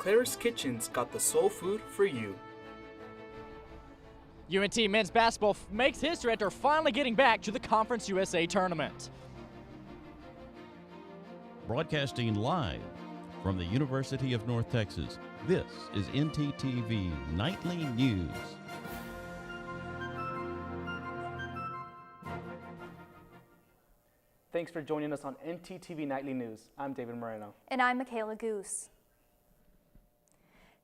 Claire's Kitchen's got the soul food for you. UNT men's basketball makes history after finally getting back to the Conference USA tournament. Broadcasting live from the University of North Texas, this is ntTV Nightly News. Thanks for joining us on ntTV Nightly News. I'm David Moreno. And I'm Michaela Goose.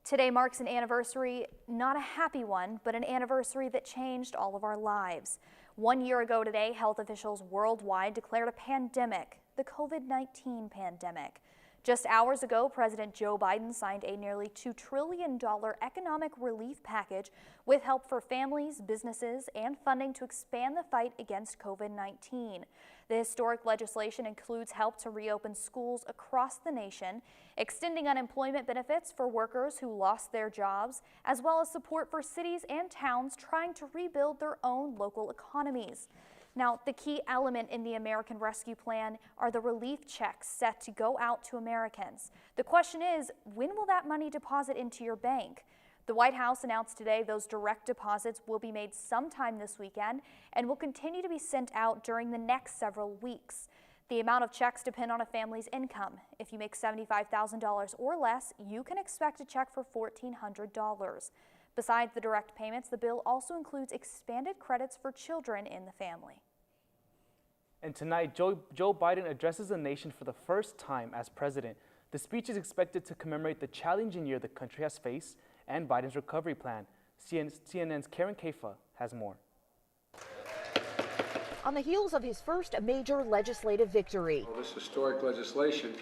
Today marks an anniversary, not a happy one, but an anniversary that changed all of our lives. 1 year ago today, health officials worldwide declared a pandemic, the COVID-19 pandemic. Just hours ago, President Joe Biden signed a nearly $2 trillion economic relief package with help for families, businesses, and funding to expand the fight against COVID-19. The historic legislation includes help to reopen schools across the nation, extending unemployment benefits for workers who lost their jobs, as well as support for cities and towns trying to rebuild their own local economies. Now, the key element in the American Rescue Plan are the relief checks set to go out to Americans. The question is, when will that money deposit into your bank? The White House announced today those direct deposits will be made sometime this weekend and will continue to be sent out during the next several weeks. The amount of checks depend on a family's income. If you make $75,000 or less, you can expect a check for $1,400. Besides the direct payments, the bill also includes expanded credits for children in the family. And tonight, Joe Biden addresses the nation for the first time as president. The speech is expected to commemorate the challenging year the country has faced and Biden's recovery plan. CNN's Karen Kaifa has more. On the heels of his first major legislative victory. This historic legislation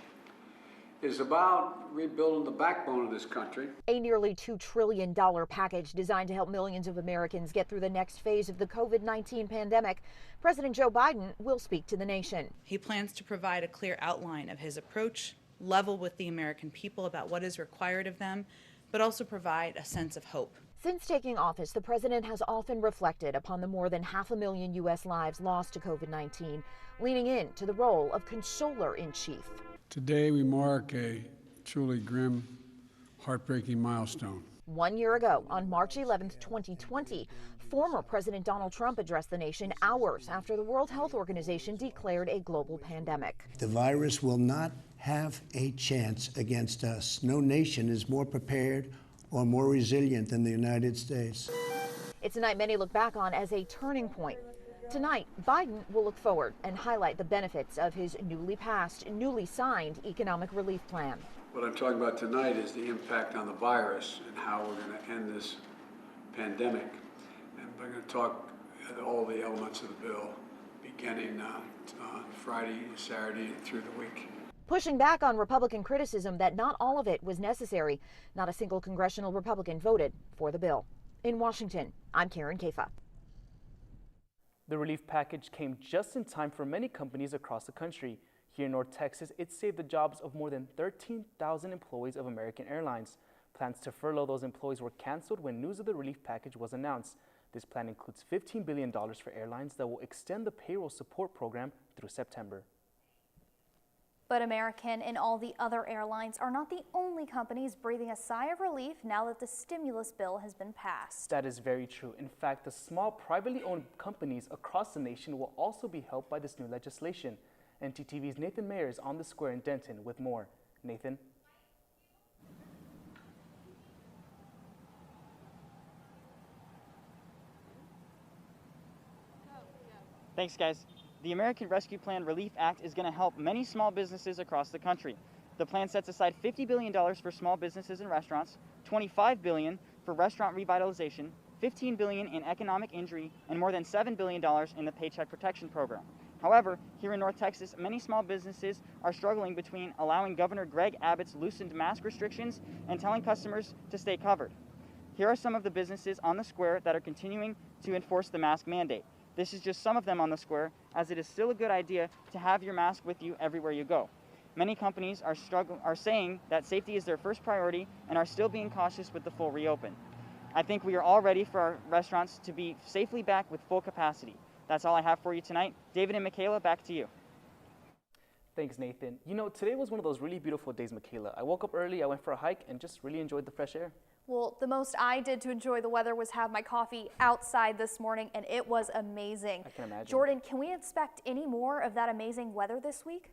is about rebuilding the backbone of this country. A nearly $2 trillion package designed to help millions of Americans get through the next phase of the COVID-19 pandemic. President Joe Biden will speak to the nation. He plans to provide a clear outline of his approach, level with the American people about what is required of them, but also provide a sense of hope. Since taking office, the president has often reflected upon the more than 500,000 U.S. lives lost to COVID-19, leaning into the role of consoler-in-chief. Today we mark a truly grim, heartbreaking milestone. 1 year ago, on March 11, 2020, former President Donald Trump addressed the nation hours after the World Health Organization declared a global pandemic. The virus will not have a chance against us. No nation is more prepared or more resilient than the United States. It's a night many look back on as a turning point. Tonight, Biden will look forward and highlight the benefits of his newly passed, newly signed economic relief plan. What I'm talking about tonight is the impact on the virus and how we're going to end this pandemic. And we're going to talk all the elements of the bill beginning on Friday, Saturday, and through the week. Pushing back on Republican criticism that not all of it was necessary, not a single congressional Republican voted for the bill. In Washington, I'm Karen Kaifa. The relief package came just in time for many companies across the country. Here in North Texas, it saved the jobs of more than 13,000 employees of American Airlines. Plans to furlough those employees were canceled when news of the relief package was announced. This plan includes $15 billion for airlines that will extend the payroll support program through September. But American and all the other airlines are not the only companies breathing a sigh of relief now that the stimulus bill has been passed. That is very true. In fact, the small privately owned companies across the nation will also be helped by this new legislation. ntTV's Nathan Mayer is on the square in Denton with more. Nathan? Thanks, guys. The American Rescue Plan Relief Act is going to help many small businesses across the country. The plan sets aside $50 billion for small businesses and restaurants, $25 billion for restaurant revitalization, $15 billion in economic injury, and more than $7 billion in the Paycheck Protection Program. However, here in North Texas, many small businesses are struggling between allowing Governor Greg Abbott's loosened mask restrictions and telling customers to stay covered. Here are some of the businesses on the square that are continuing to enforce the mask mandate. This is just some of them on the square, as it is still a good idea to have your mask with you everywhere you go. Many companies are saying that safety is their first priority and are still being cautious with the full reopen. I think we are all ready for our restaurants to be safely back with full capacity. That's all I have for you tonight. David and Michaela, back to you. Thanks, Nathan. You know, today was one of those really beautiful days, Michaela. I woke up early, I went for a hike, and just really enjoyed the fresh air. Well, the most I did to enjoy the weather was have my coffee outside this morning, and it was amazing. I can imagine. Jordan, can we expect any more of that amazing weather this week?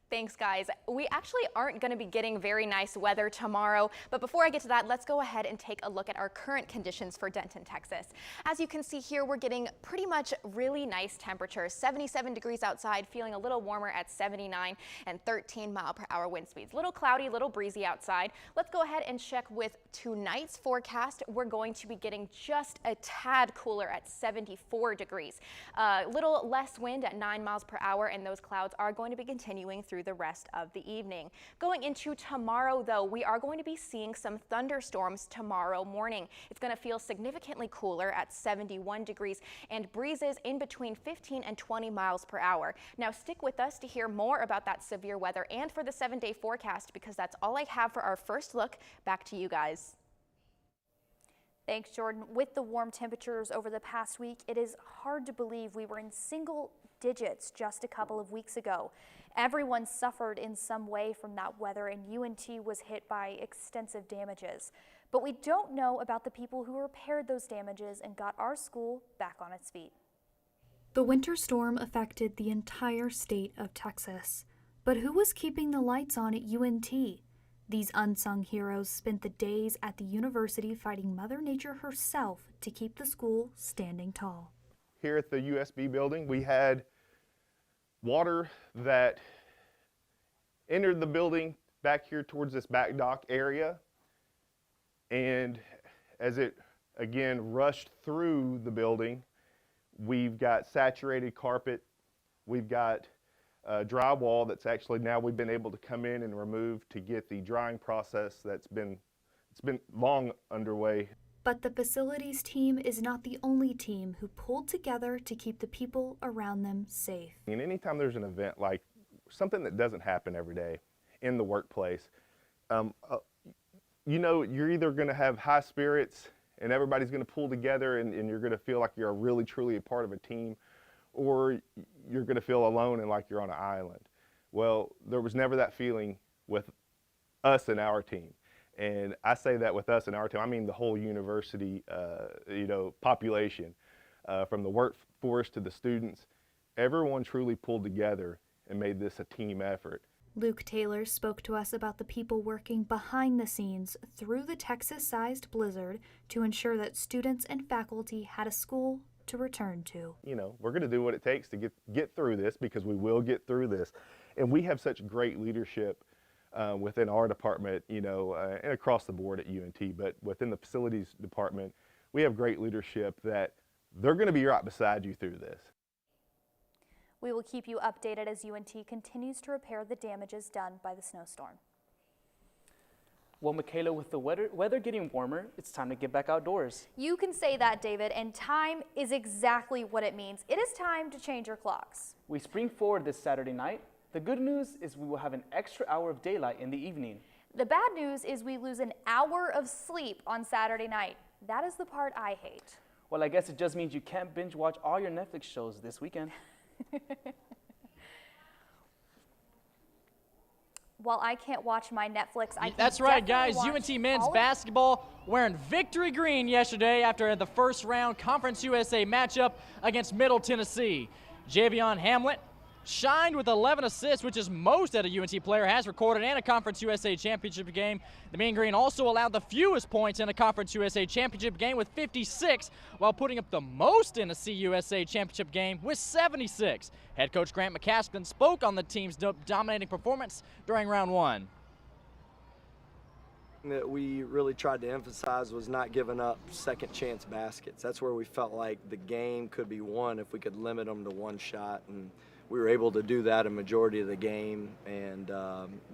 Thanks, guys. We actually aren't going to be getting very nice weather tomorrow, but before I get to that, let's go ahead and take a look at our current conditions for Denton, Texas. As you can see here, we're getting pretty much really nice temperatures. 77 degrees outside, feeling a little warmer at 79 and 13-mile-per-hour wind speeds. Little cloudy, little breezy outside. Let's go ahead and check with tonight's forecast. We're going to be getting just a tad cooler at 74 degrees. A little less wind at 9 miles per hour, and those clouds are going to be continuing through the rest of the evening. Going into tomorrow, though, we are going to be seeing some thunderstorms tomorrow morning. It's going to feel significantly cooler at 71 degrees and breezes in between 15 and 20 miles per hour. Now stick with us to hear more about that severe weather and for the 7-day forecast, because that's all I have for our first look. Back to you guys. Thanks, Jordan. With the warm temperatures over the past week, it is hard to believe we were in single digits just a couple of weeks ago. Everyone suffered in some way from that weather, and UNT was hit by extensive damages. But we don't know about the people who repaired those damages and got our school back on its feet. The winter storm affected the entire state of Texas. But who was keeping the lights on at UNT? These unsung heroes spent the days at the university fighting Mother Nature herself to keep the school standing tall. Here at the USB building, we had water that entered the building back here towards this back dock area, and as it again rushed through the building, we've got saturated carpet, we've got drywall that's actually now we've been able to come in and remove to get the drying process it's been long underway. But the facilities team is not the only team who pulled together to keep the people around them safe. And anytime there's an event like something that doesn't happen every day in the workplace, you know, you're either going to have high spirits and everybody's going to pull together and you're going to feel like you're really truly a part of a team, or you're going to feel alone and like you're on an island. Well, there was never that feeling with us and our team. And I say that with us and our team, I mean the whole university, you know, population, from the workforce to the students. Everyone truly pulled together and made this a team effort. Luke Taylor spoke to us about the people working behind the scenes through the Texas-sized blizzard to ensure that students and faculty had a school to return to. You know, we're going to do what it takes to get through this, because we will get through this. And we have such great leadership within our department, you know, and across the board at UNT, but within the facilities department, we have great leadership that they're going to be right beside you through this. We will keep you updated as UNT continues to repair the damages done by the snowstorm. Well, Michaela, with the weather getting warmer, it's time to get back outdoors. You can say that, David, and time is exactly what it means. It is time to change your clocks. We spring forward this Saturday night. The good news is we will have an extra hour of daylight in the evening. The bad news is we lose an hour of sleep on Saturday night. That is the part I hate. Well, I guess it just means you can't binge watch all your Netflix shows this weekend. While I can't watch my Netflix, I can That's right, guys. watch UNT men's basketball wearing victory green yesterday after the first round Conference USA matchup against Middle Tennessee. Javion Hamlet shined with 11 assists, which is most that a UNT player has recorded in a Conference USA championship game. The Mean Green also allowed the fewest points in a Conference USA championship game with 56, while putting up the most in a CUSA championship game with 76. Head coach Grant McCaskill spoke on the team's dominating performance during round one. That we really tried to emphasize was not giving up second chance baskets. That's where we felt like the game could be won if we could limit them to one shot, and we were able to do that a majority of the game, and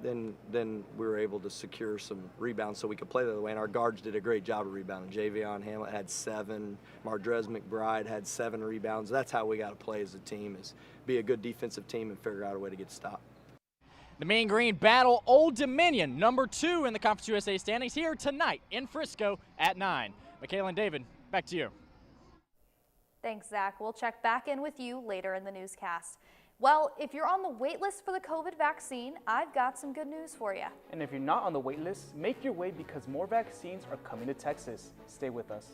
then we were able to secure some rebounds so we could play the other way, and our guards did a great job of rebounding. Javion Hamlet had 7, Mardrez McBride had 7 rebounds. That's how we got to play as a team, is be a good defensive team and figure out a way to get stopped. The Mean Green battle Old Dominion, number 2 in the Conference USA standings, here tonight in Frisco at 9. Michaela and David, back to you. Thanks, Zach. We'll check back in with you later in the newscast. Well, if you're on the wait list for the COVID vaccine, I've got some good news for you. And if you're not on the wait list, make your way because more vaccines are coming to Texas. Stay with us.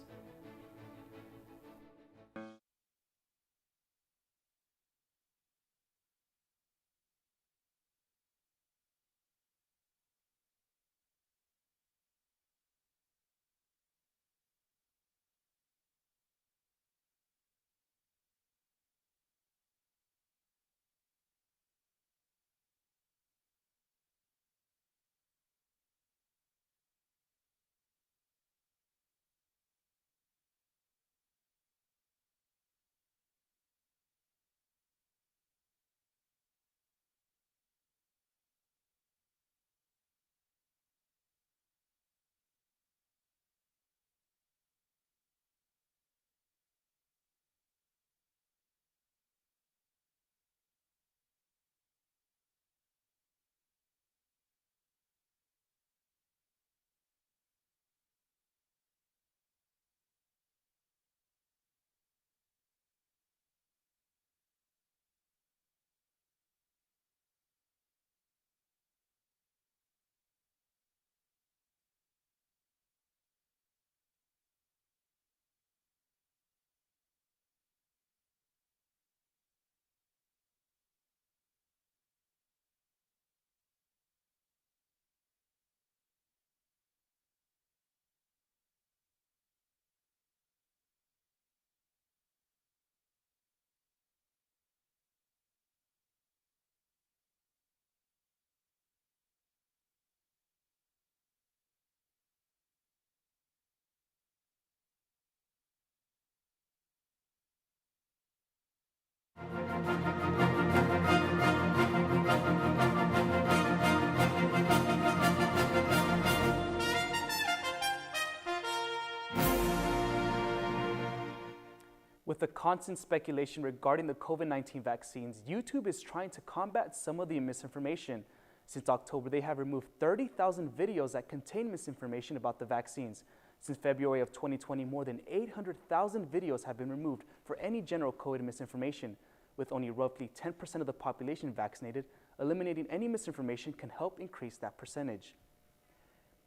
With the constant speculation regarding the COVID-19 vaccines, YouTube is trying to combat some of the misinformation. Since October, they have removed 30,000 videos that contain misinformation about the vaccines. Since February of 2020, more than 800,000 videos have been removed for any general COVID misinformation. With only roughly 10% of the population vaccinated, eliminating any misinformation can help increase that percentage.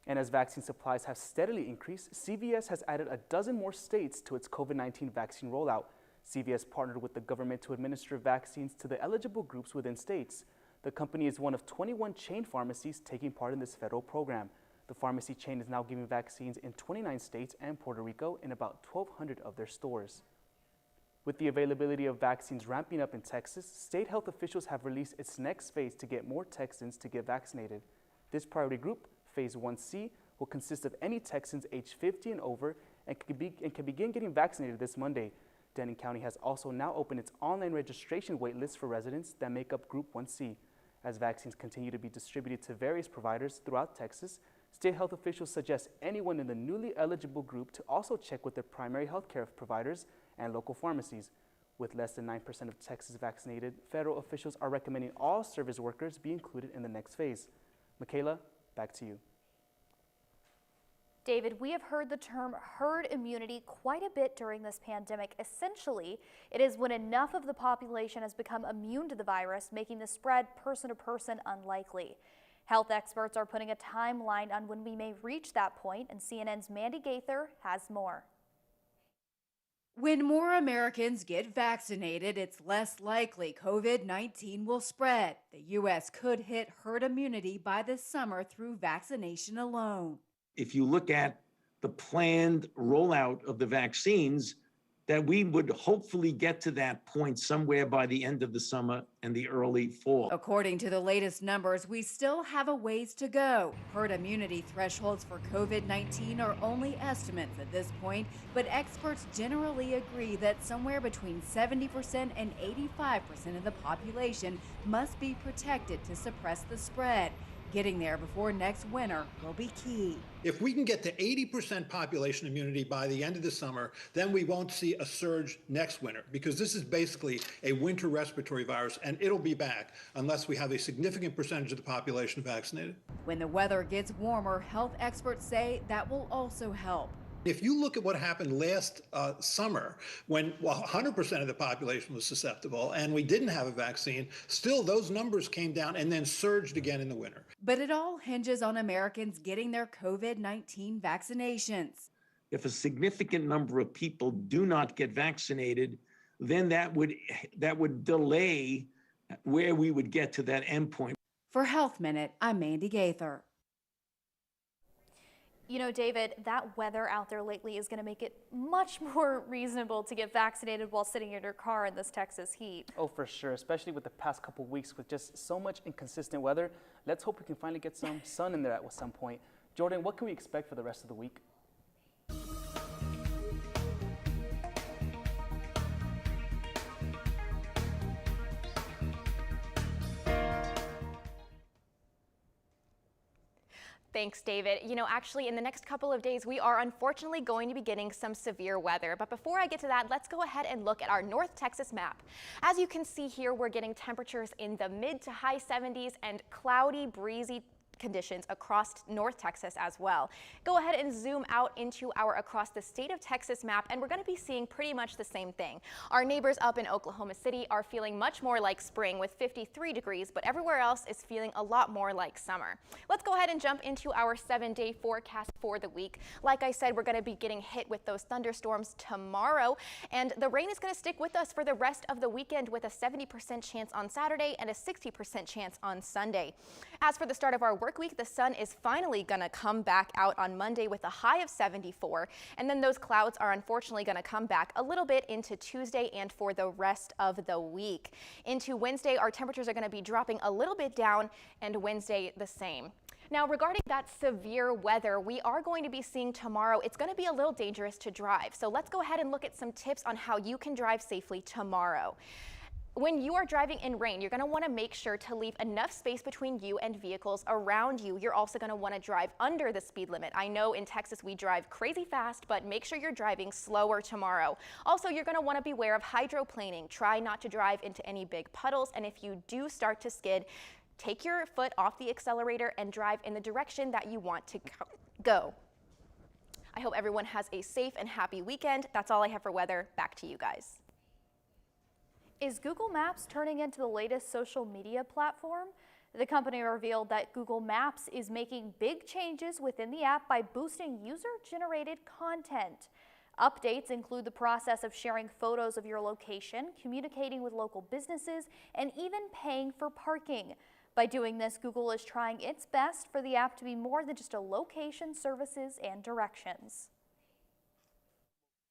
And as vaccine supplies have steadily increased, CVS has added a dozen more states to its COVID-19 vaccine rollout. CVS partnered with the government to administer vaccines to the eligible groups within states. The company is one of 21 chain pharmacies taking part in this federal program. The pharmacy chain is now giving vaccines in 29 states and Puerto Rico in about 1,200 of their stores. With the availability of vaccines ramping up in Texas, state health officials have released its next phase to get more Texans to get vaccinated. This priority group, Phase 1C, will consist of any Texans aged 50 and over and can begin getting vaccinated this Monday. Denton County has also now opened its online registration waitlist for residents that make up Group 1C. As vaccines continue to be distributed to various providers throughout Texas, state health officials suggest anyone in the newly eligible group to also check with their primary health care providers and local pharmacies. With less than 9% of Texas vaccinated, federal officials are recommending all service workers be included in the next phase. Michaela, back to you. David, we have heard the term herd immunity quite a bit during this pandemic. Essentially, it is when enough of the population has become immune to the virus, making the spread person to person unlikely. Health experts are putting a timeline on when we may reach that point, and CNN's Mandy Gaither has more. When more Americans get vaccinated, it's less likely COVID-19 will spread. The U.S. could hit herd immunity by this summer through vaccination alone. If you look at the planned rollout of the vaccines, that we would hopefully get to that point somewhere by the end of the summer and the early fall. According to the latest numbers, we still have a ways to go. Herd immunity thresholds for COVID-19 are only estimates at this point, but experts generally agree that somewhere between 70% and 85% of the population must be protected to suppress the spread. Getting there before next winter will be key. If we can get to 80% population immunity by the end of the summer, then we won't see a surge next winter, because this is basically a winter respiratory virus, and it'll be back unless we have a significant percentage of the population vaccinated. When the weather gets warmer, health experts say that will also help. If you look at what happened last summer, when 100% of the population was susceptible and we didn't have a vaccine, still those numbers came down and then surged again in the winter. But it all hinges on Americans getting their COVID-19 vaccinations. If a significant number of people do not get vaccinated, then that would delay where we would get to that endpoint. For Health Minute, I'm Mandy Gaither. You know, David, that weather out there lately is going to make it much more reasonable to get vaccinated while sitting in your car in this Texas heat. Oh, for sure, especially with the past couple weeks with just so much inconsistent weather. Let's hope we can finally get some sun in there at some point. Jordan, what can we expect for the rest of the week? Thanks, David. You know, actually, in the next couple of days, we are unfortunately going to be getting some severe weather. But before I get to that, let's go ahead and look at our North Texas map. As you can see here, we're getting temperatures in the mid to high 70s and cloudy, breezy conditions across North Texas as well. Go ahead and zoom out into our across the state of Texas map, and we're going to be seeing pretty much the same thing. Our neighbors up in Oklahoma City are feeling much more like spring with 53 degrees, but everywhere else is feeling a lot more like summer. Let's go ahead and jump into our 7-day forecast for the week. Like I said, we're going to be getting hit with those thunderstorms tomorrow, and the rain is going to stick with us for the rest of the weekend with a 70% chance on Saturday and a 60% chance on Sunday. As for the start of our work week, the sun is finally going to come back out on Monday with a high of 74, and then those clouds are unfortunately going to come back a little bit into Tuesday and for the rest of the week. Into Wednesday, our temperatures are going to be dropping a little bit down, and Wednesday the same. Now, regarding that severe weather we are going to be seeing tomorrow, it's going to be a little dangerous to drive. So let's go ahead and look at some tips on how you can drive safely tomorrow. When you are driving in rain, you're going to want to make sure to leave enough space between you and vehicles around you. You're also going to want to drive under the speed limit. I know in Texas we drive crazy fast, but make sure you're driving slower tomorrow. Also, you're going to want to beware of hydroplaning. Try not to drive into any big puddles, and if you do start to skid, take your foot off the accelerator and drive in the direction that you want to go. I hope everyone has a safe and happy weekend. That's all I have for weather. Back to you guys. Is Google Maps turning into the latest social media platform? The company revealed that Google Maps is making big changes within the app by boosting user-generated content. Updates include the process of sharing photos of your location, communicating with local businesses, and even paying for parking. By doing this, Google is trying its best for the app to be more than just a location, services, and directions.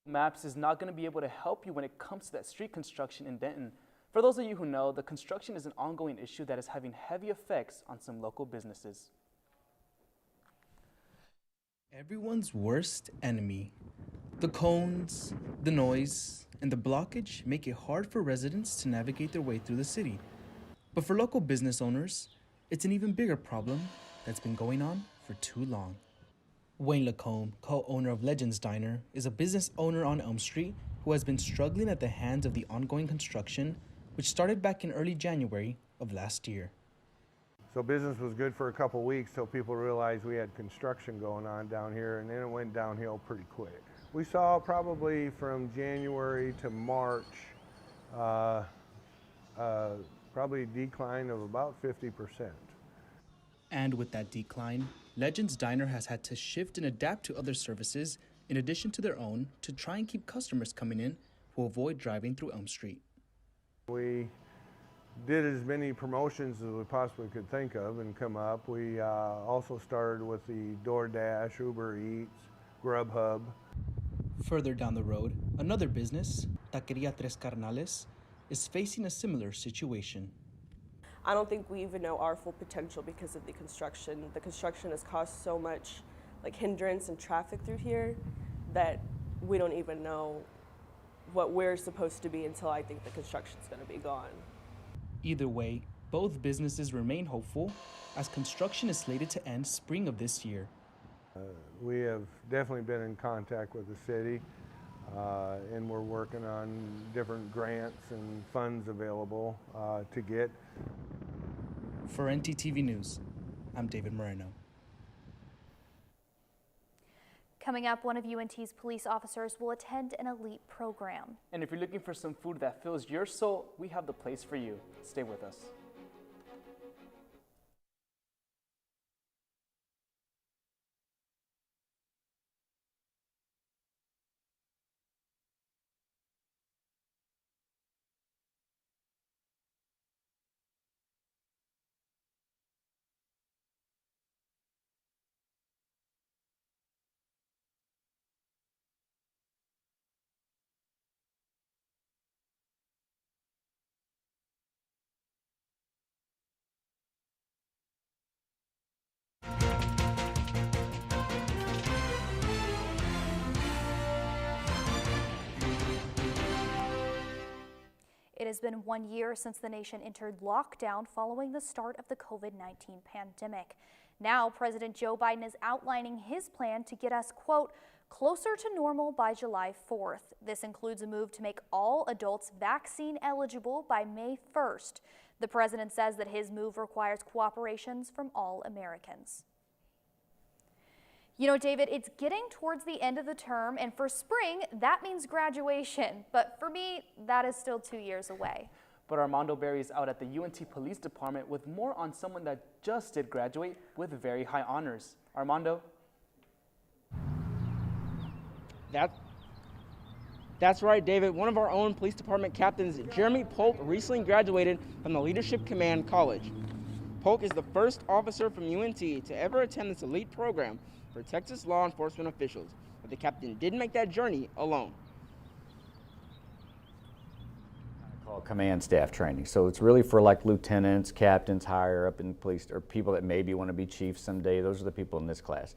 Maps is not going to be able to help you when it comes to that street construction in Denton. For those of you who know, the construction is an ongoing issue that is having heavy effects on some local businesses. Everyone's worst enemy. The cones, the noise, and the blockage make it hard for residents to navigate their way through the city. But for local business owners, it's an even bigger problem that's been going on for too long. Wayne Lacombe, co-owner of Legends Diner, is a business owner on Elm Street who has been struggling at the hands of the ongoing construction, which started back in early January of last year. So business was good for a couple weeks till people realized we had construction going on down here, and then it went downhill pretty quick. We saw probably from January to March, probably a decline of about 50%. And with that decline, Legends Diner has had to shift and adapt to other services in addition to their own to try and keep customers coming in who avoid driving through Elm Street. We did as many promotions as we possibly could think of and come up. We also started with the DoorDash, Uber Eats, Grubhub. Further down the road, another business, Taqueria Tres Carnales, is facing a similar situation. I don't think we even know our full potential because of the construction. The construction has caused so much hindrance and traffic through here that we don't even know what we're supposed to be until I think the construction's going to be gone. Either way, both businesses remain hopeful as construction is slated to end spring of this year. We have definitely been in contact with the city and we're working on different grants and funds available to get. For ntTV News, I'm David Moreno. Coming up, one of UNT's police officers will attend an elite program. And if you're looking for some food that fills your soul, we have the place for you. Stay with us. It has been 1 year since the nation entered lockdown following the start of the COVID-19 pandemic. Now, President Joe Biden is outlining his plan to get us, quote, closer to normal by July 4th. This includes a move to make all adults vaccine eligible by May 1st. The president says that his move requires cooperations from all Americans. You know, David, it's getting towards the end of the term, and for spring, that means graduation. But for me, that is still 2 years away. But Armando Berry is out at the UNT Police Department with more on someone that just did graduate with very high honors. Armando? That's right, David. One of our own police department captains, Jeremy Polk, recently graduated from the Leadership Command College. Polk is the first officer from UNT to ever attend this elite program for Texas law enforcement officials, but the captain didn't make that journey alone. Called command staff training. So it's really for like lieutenants, captains, higher up in police, or people that maybe want to be chiefs someday. Those are the people in this class.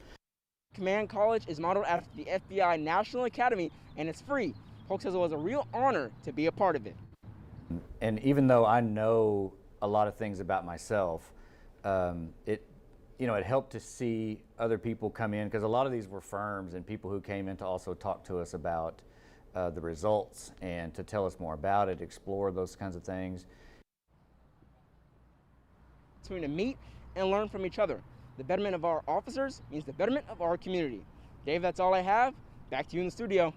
Command College is modeled after the FBI National Academy, and it's free. Polk says it was a real honor to be a part of it. And even though I know a lot of things about myself, it helped to see other people come in, because a lot of these were firms and people who came in to also talk to us about the results and to tell us more about it, explore those kinds of things. So we're going to meet and learn from each other. The betterment of our officers means the betterment of our community. Dave, that's all I have. Back to you in the studio.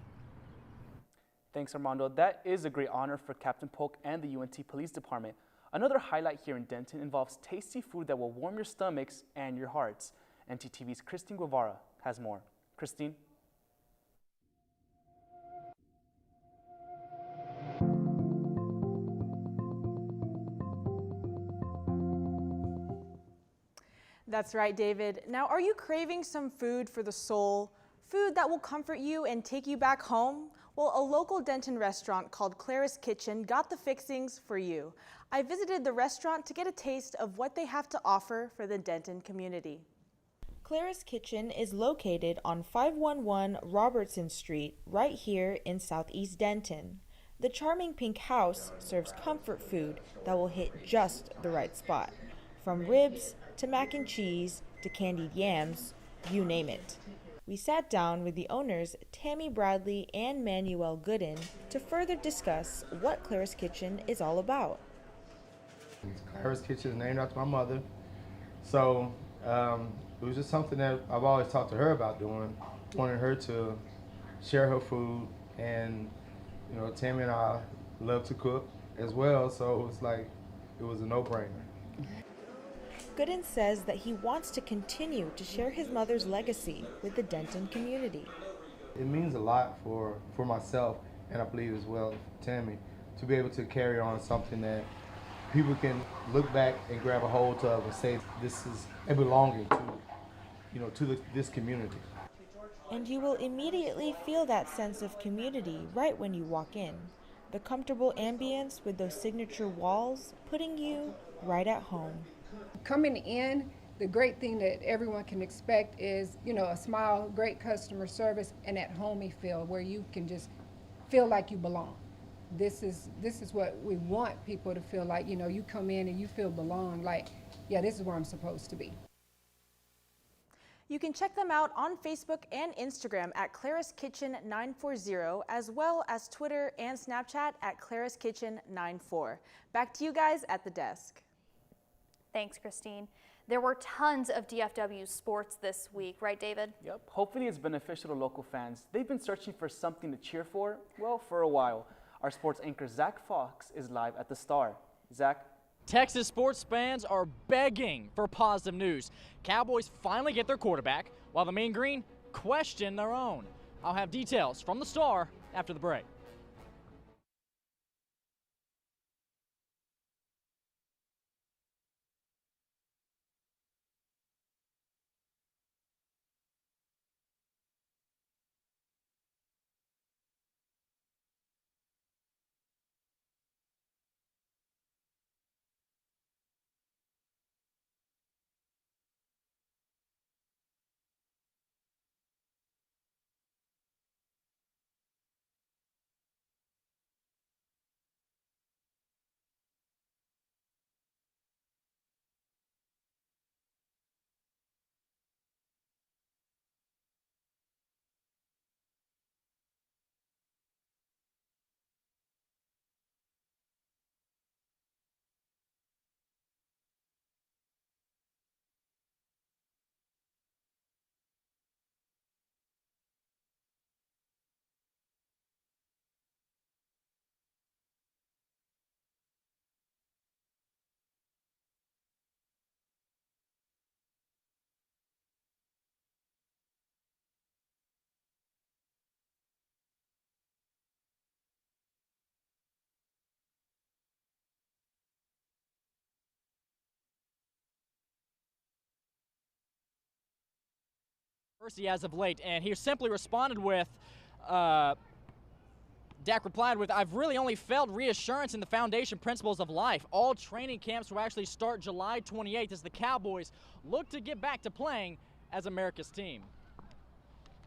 Thanks, Armando. That is a great honor for Captain Polk and the UNT Police Department. Another highlight here in Denton involves tasty food that will warm your stomachs and your hearts. ntTV's Christine Guevara has more. Christine? That's right, David. Now, are you craving some food for the soul? Food that will comfort you and take you back home? Well, a local Denton restaurant called Clara's Kitchen got the fixings for you. I visited the restaurant to get a taste of what they have to offer for the Denton community. Clara's Kitchen is located on 511 Robertson Street, right here in Southeast Denton. The charming pink house serves comfort food that will hit just the right spot. From ribs to mac and cheese to candied yams, you name it. We sat down with the owners, Tammy Bradley and Manuel Gooden, to further discuss what Clara's Kitchen is all about. Clara's Kitchen is named after my mother, so it was just something that I've always talked to her about doing. Wanted her to share her food, and Tammy and I love to cook as well, so it was like it was a no-brainer. Gooden says that he wants to continue to share his mother's legacy with the Denton community. It means a lot for myself, and I believe as well for Tammy, to be able to carry on something that people can look back and grab a hold of and say this is a belonging to this community. And you will immediately feel that sense of community right when you walk in. The comfortable ambience with those signature walls putting you right at home. Coming in, the great thing that everyone can expect is, a smile, great customer service, and that homey feel where you can just feel like you belong. This is what we want people to feel like, you come in and you feel belong, like, yeah, this is where I'm supposed to be. You can check them out on Facebook and Instagram at Clara's Kitchen 940, as well as Twitter and Snapchat at Clara's Kitchen 94. Back to you guys at the desk. Thanks, Christine. There were tons of DFW sports this week, right, David? Yep. Hopefully it's beneficial to local fans. They've been searching for something to cheer for, well, for a while. Our sports anchor, Zach Fox, is live at the Star. Zach? Texas sports fans are begging for positive news. Cowboys finally get their quarterback, while the Mean Green question their own. I'll have details from the Star after the break. As of late, and he simply responded with, Dak replied with, I've really only felt reassurance in the foundation principles of life. All training camps will actually start July 28th as the Cowboys look to get back to playing as America's team.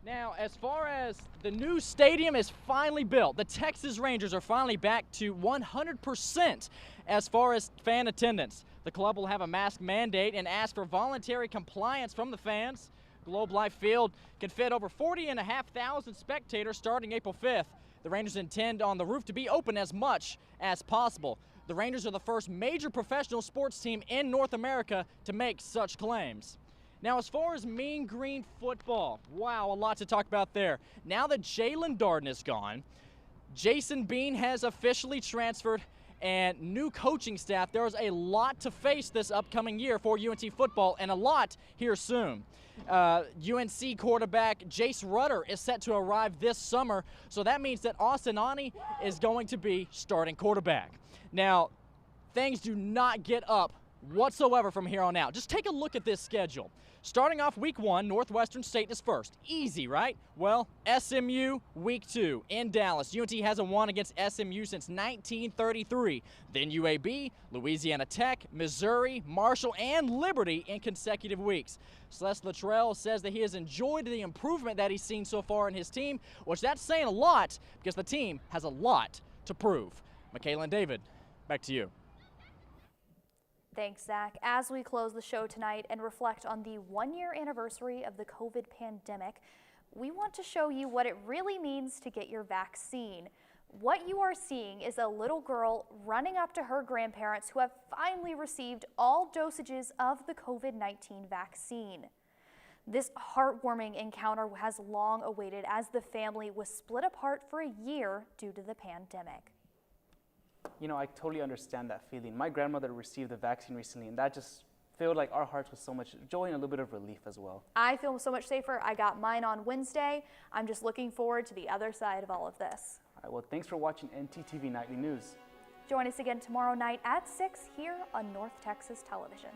Now, as far as the new stadium is finally built, the Texas Rangers are finally back to 100% as far as fan attendance. The club will have a mask mandate and ask for voluntary compliance from the fans. Globe Life Field can fit over 40,500 spectators starting April 5th. The Rangers intend on the roof to be open as much as possible. The Rangers are the first major professional sports team in North America to make such claims. Now, as far as Mean Green football, wow, a lot to talk about there. Now that Jalen Darden is gone, Jason Bean has officially transferred, and new coaching staff. There is a lot to face this upcoming year for UNT football, and a lot here soon. UNC quarterback Jace Rutter is set to arrive this summer, so that means that Austin Ani is going to be starting quarterback. Now, things do not get up whatsoever from here on out. Just take a look at this schedule. Starting off week 1, Northwestern State is first. Easy, right? Well, SMU week 2 in Dallas. UNT hasn't won against SMU since 1933. Then UAB, Louisiana Tech, Missouri, Marshall, and Liberty in consecutive weeks. Celeste Luttrell says that he has enjoyed the improvement that he's seen so far in his team, which that's saying a lot because the team has a lot to prove. Michaela and David, back to you. Thanks, Zach. As we close the show tonight and reflect on the 1-year anniversary of the COVID pandemic, we want to show you what it really means to get your vaccine. What you are seeing is a little girl running up to her grandparents who have finally received all dosages of the COVID-19 vaccine. This heartwarming encounter has long awaited as the family was split apart for a year due to the pandemic. You know, I totally understand that feeling. My grandmother received the vaccine recently, and that just filled like our hearts with so much joy and a little bit of relief as well. I feel so much safer. I got mine on Wednesday. I'm just looking forward to the other side of all of this. All right, well, thanks for watching ntTV Nightly News. Join us again tomorrow night at 6 here on North Texas Television.